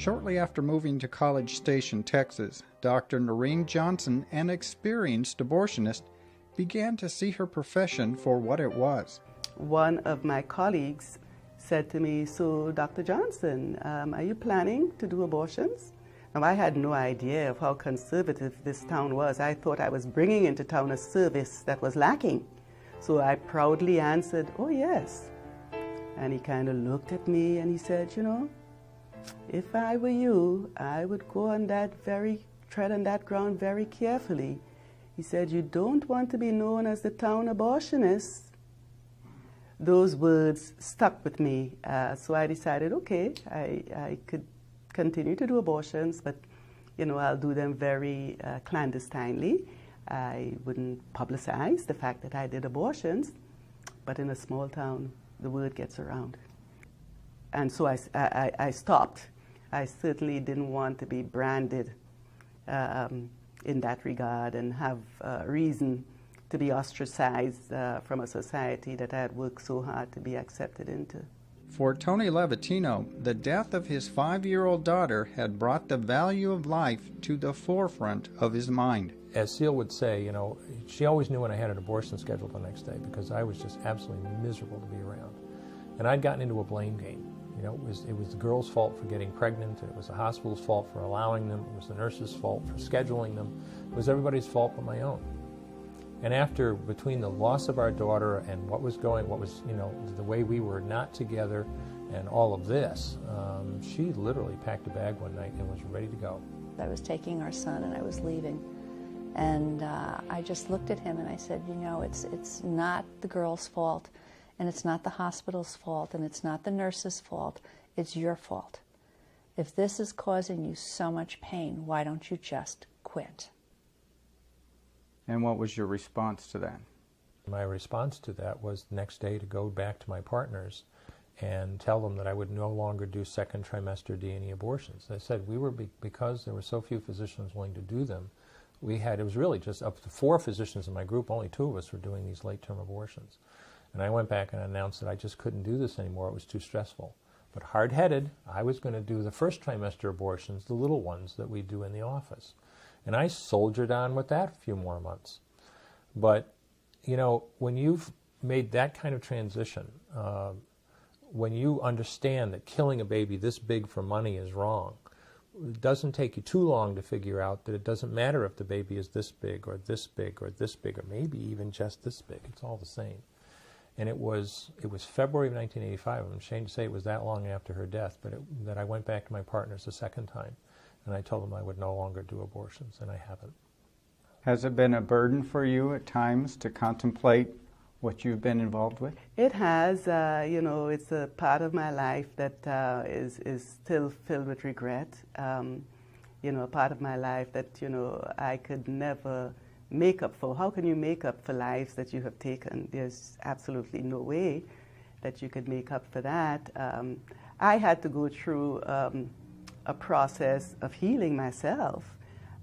Shortly after moving to College Station, Texas, Dr. Noreen Johnson, an experienced abortionist, began to see her profession for what it was. One of my colleagues said to me, "So, Dr. Johnson, are you planning to do abortions?" Now, I had no idea of how conservative this town was. I thought I was bringing into town a service that was lacking. So I proudly answered, "Oh, yes." And he kind of looked at me and he said, "You know, if I were you, I would tread on that ground very carefully." He said, "You don't want to be known as the town abortionist." Those words stuck with me, so I decided, okay, I could continue to do abortions, but I'll do them very clandestinely. I wouldn't publicize the fact that I did abortions, but in a small town, the word gets around. And so I stopped. I certainly didn't want to be branded in that regard and have reason to be ostracized from a society that I had worked so hard to be accepted into. For Tony Levatino, the death of his 5-year-old daughter had brought the value of life to the forefront of his mind. As Seal would say, she always knew when I had an abortion scheduled the next day because I was just absolutely miserable to be around. And I'd gotten into a blame game. It was the girl's fault for getting pregnant, it was the hospital's fault for allowing them, it was the nurse's fault for scheduling them, it was everybody's fault but my own. And between the loss of our daughter and the way we were not together and all of this, she literally packed a bag one night and was ready to go. I was taking our son and I was leaving. And I just looked at him and I said, it's not the girl's fault, and it's not the hospital's fault, and it's not the nurse's fault. It's your fault. If this is causing you so much pain, why don't you just quit? And what was your response to that? My response to that was the next day to go back to my partners and tell them that I would no longer do second trimester D&E abortions. I said because there were so few physicians willing to do them, it was really just up to 4 physicians in my group, only 2 of us were doing these late-term abortions. And I went back and announced that I just couldn't do this anymore, it was too stressful. But hard-headed, I was going to do the first trimester abortions, the little ones that we do in the office. And I soldiered on with that a few more months. But, when you've made that kind of transition, when you understand that killing a baby this big for money is wrong, it doesn't take you too long to figure out that it doesn't matter if the baby is this big or this big or this big or maybe even just this big. It's all the same. And it was February of 1985. I'm ashamed to say it was that long after her death, but that I went back to my partners a second time. And I told them I would no longer do abortions, and I haven't. Has it been a burden for you at times to contemplate what you've been involved with? It has. It's a part of my life that is still filled with regret. A part of my life that, I could never make up for. How can you make up for lives that you have taken? There's absolutely no way that you could make up for that. I had to go through a process of healing myself.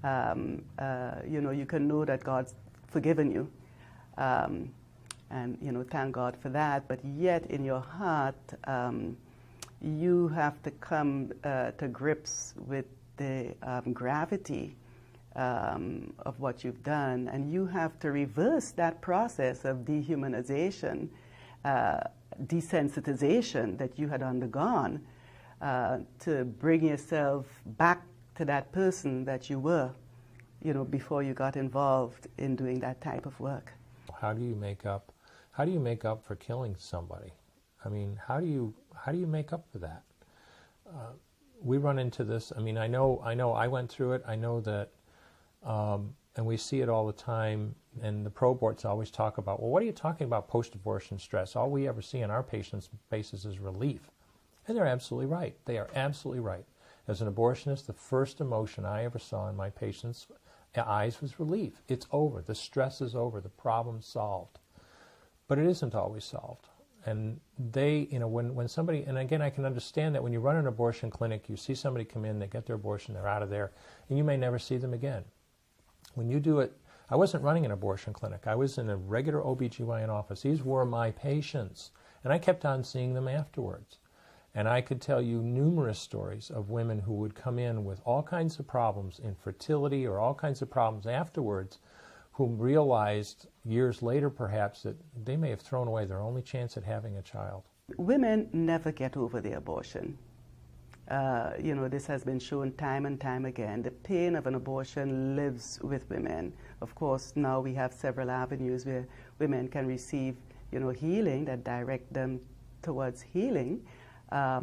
You can know that God's forgiven you, and thank God for that. But yet, in your heart, you have to come to grips with the gravity of what you've done, and you have to reverse that process of dehumanization, desensitization that you had undergone. To bring yourself back to that person that you were, before you got involved in doing that type of work. How do you make up for killing somebody? I mean, how do you make up for that? We run into this. I mean, I know I went through it. I know that, and we see it all the time. And the pro-aborts always talk about, well, what are you talking about post-abortion stress? All we ever see in our patients' faces is relief. And they're absolutely right. They are absolutely right. As an abortionist, the first emotion I ever saw in my patients' eyes was relief. It's over. The stress is over. The problem's solved. But it isn't always solved. And they, when somebody, and again, I can understand that when you run an abortion clinic, you see somebody come in, they get their abortion, they're out of there, and you may never see them again. When you do it, I wasn't running an abortion clinic. I was in a regular OBGYN office. These were my patients. And I kept on seeing them afterwards. And I could tell you numerous stories of women who would come in with all kinds of problems, infertility or all kinds of problems afterwards, who realized years later perhaps that they may have thrown away their only chance at having a child. Women never get over the abortion. This has been shown time and time again. The pain of an abortion lives with women. Of course, now we have several avenues where women can receive, healing that direct them towards healing. They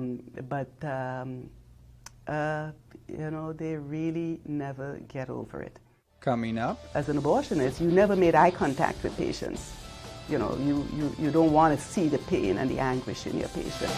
really never get over it. Coming up, as an abortionist, you never made eye contact with patients. You don't want to see the pain and the anguish in your patient.